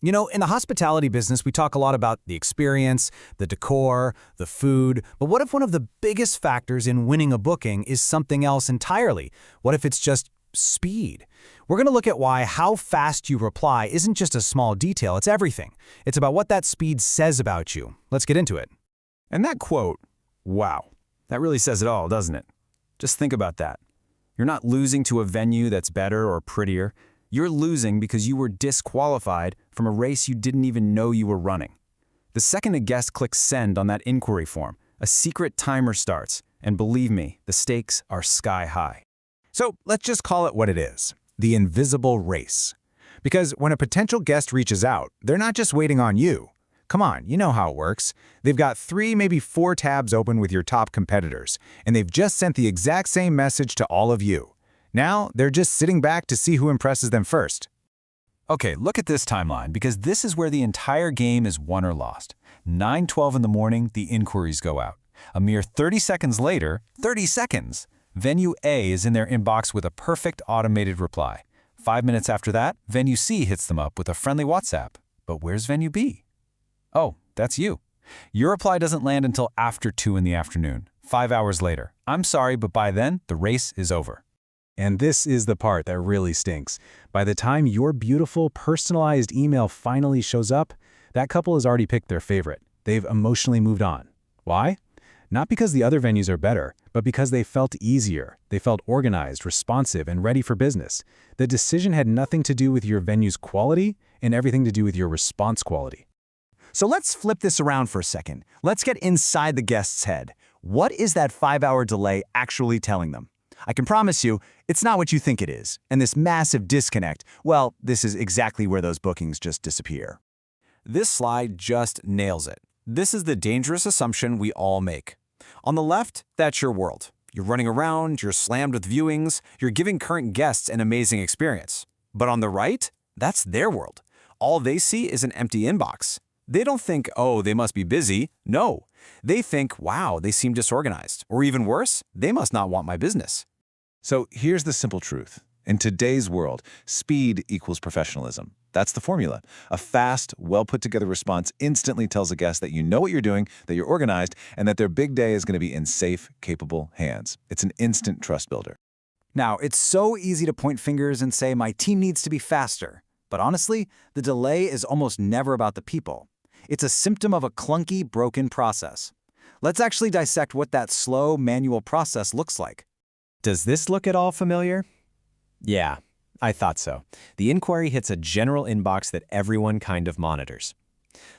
You know, in the hospitality business, we talk a lot about the experience, the decor, the food, but what if one of the biggest factors in winning a booking is something else entirely? What if it's just speed? We're going to look at why how fast you reply isn't just a small detail, it's everything. It's about what that speed says about you. Let's get into it. And that quote, wow, that really says it all, doesn't it? Just think about that. You're not losing to a venue that's better or prettier. You're losing because you were disqualified from a race you didn't even know you were running. The second a guest clicks send on that inquiry form, a secret timer starts, and believe me, the stakes are sky high. So let's just call it what it is, the invisible race. Because when a potential guest reaches out, they're not just waiting on you. Come on, you know how it works. They've got 3, maybe 4 tabs open with your top competitors, and they've just sent the exact same message to all of you. Now, they're just sitting back to see who impresses them first. Okay, look at this timeline, because this is where the entire game is won or lost. 9:12 in the morning, the inquiries go out. A mere 30 seconds later, 30 seconds, Venue A is in their inbox with a perfect automated reply. 5 minutes after that, Venue C hits them up with a friendly WhatsApp. But where's Venue B? Oh, that's you. Your reply doesn't land until after 2 in the afternoon, 5 hours later. I'm sorry, but by then, the race is over. And this is the part that really stinks. By the time your beautiful, personalized email finally shows up, that couple has already picked their favorite. They've emotionally moved on. Why? Not because the other venues are better, but because they felt easier. They felt organized, responsive, and ready for business. The decision had nothing to do with your venue's quality and everything to do with your response quality. So let's flip this around for a second. Let's get inside the guest's head. What is that 5-hour delay actually telling them? I can promise you, it's not what you think it is. And this massive disconnect, well, this is exactly where those bookings just disappear. This slide just nails it. This is the dangerous assumption we all make. On the left, that's your world. You're running around, you're slammed with viewings, you're giving current guests an amazing experience. But on the right, that's their world. All they see is an empty inbox. They don't think, oh, they must be busy. No. They think, wow, they seem disorganized. Or even worse, they must not want my business. So here's the simple truth. In today's world, speed equals professionalism. That's the formula. A fast, well-put-together response instantly tells a guest that you know what you're doing, that you're organized, and that their big day is going to be in safe, capable hands. It's an instant trust builder. Now, it's so easy to point fingers and say my team needs to be faster. But honestly, the delay is almost never about the people. It's a symptom of a clunky, broken process. Let's actually dissect what that slow, manual process looks like. Does this look at all familiar? Yeah, I thought so. The inquiry hits a general inbox that everyone kind of monitors.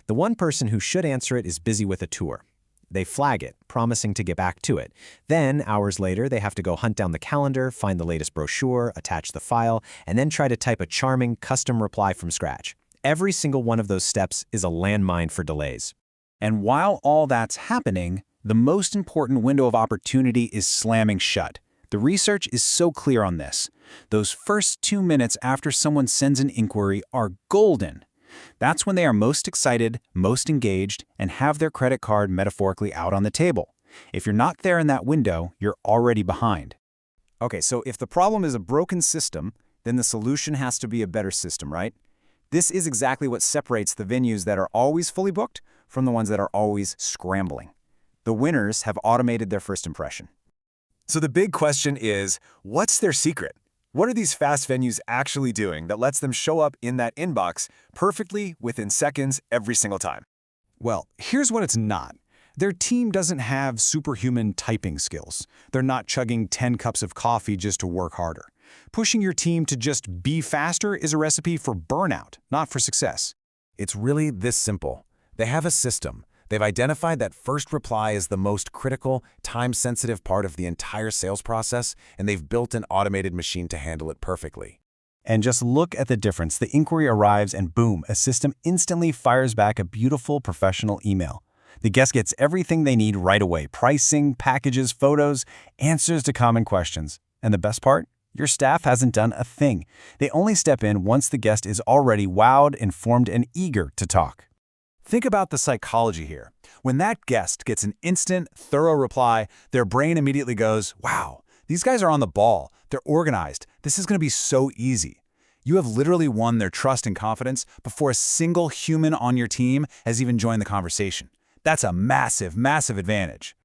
The one person who should answer it is busy with a tour. They flag it, promising to get back to it. Then, hours later, they have to go hunt down the calendar, find the latest brochure, attach the file, and then try to type a charming, custom reply from scratch. Every single one of those steps is a landmine for delays. And while all that's happening, the most important window of opportunity is slamming shut. The research is so clear on this. Those first 2 minutes after someone sends an inquiry are golden. That's when they are most excited, most engaged, and have their credit card metaphorically out on the table. If you're not there in that window, you're already behind. Okay, so if the problem is a broken system, then the solution has to be a better system, right? This is exactly what separates the venues that are always fully booked from the ones that are always scrambling. The winners have automated their first impression. So the big question is, what's their secret? What are these fast venues actually doing that lets them show up in that inbox perfectly within seconds every single time? Well, here's what it's not. Their team doesn't have superhuman typing skills. They're not chugging 10 cups of coffee just to work harder. Pushing your team to just be faster is a recipe for burnout, not for success. It's really this simple. They have a system. They've identified that first reply is the most critical, time-sensitive part of the entire sales process, and they've built an automated machine to handle it perfectly. And just look at the difference. The inquiry arrives and boom, a system instantly fires back a beautiful professional email. The guest gets everything they need right away: pricing, packages, photos, answers to common questions. And the best part? Your staff hasn't done a thing. They only step in once the guest is already wowed, informed, and eager to talk. Think about the psychology here. When that guest gets an instant, thorough reply, their brain immediately goes, wow, these guys are on the ball. They're organized. This is going to be so easy. You have literally won their trust and confidence before a single human on your team has even joined the conversation. That's a massive, massive advantage.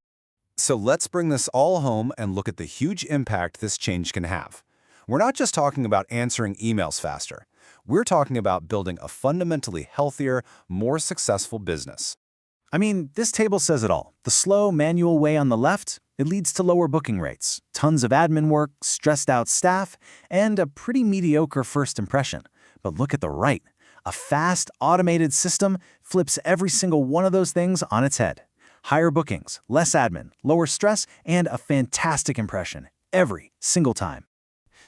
So let's bring this all home and look at the huge impact this change can have. We're not just talking about answering emails faster. We're talking about building a fundamentally healthier, more successful business. I mean, this table says it all. The slow, manual way on the left, it leads to lower booking rates, tons of admin work, stressed out staff, and a pretty mediocre first impression. But look at the right. A fast, automated system flips every single one of those things on its head. Higher bookings, less admin, lower stress, and a fantastic impression every single time.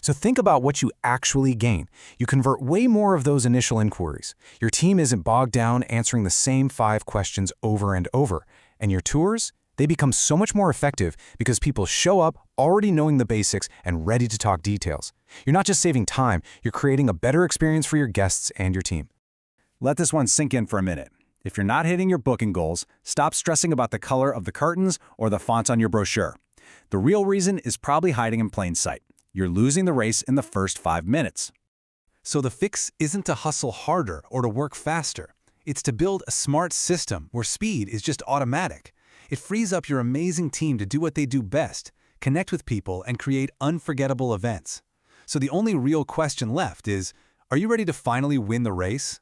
So think about what you actually gain. You convert way more of those initial inquiries. Your team isn't bogged down answering the same 5 questions over and over. And your tours, they become so much more effective because people show up already knowing the basics and ready to talk details. You're not just saving time, you're creating a better experience for your guests and your team. Let this one sink in for a minute. If you're not hitting your booking goals, stop stressing about the color of the curtains or the font on your brochure. The real reason is probably hiding in plain sight. You're losing the race in the first 5 minutes. So the fix isn't to hustle harder or to work faster. It's to build a smart system where speed is just automatic. It frees up your amazing team to do what they do best, connect with people, and create unforgettable events. So the only real question left is, are you ready to finally win the race?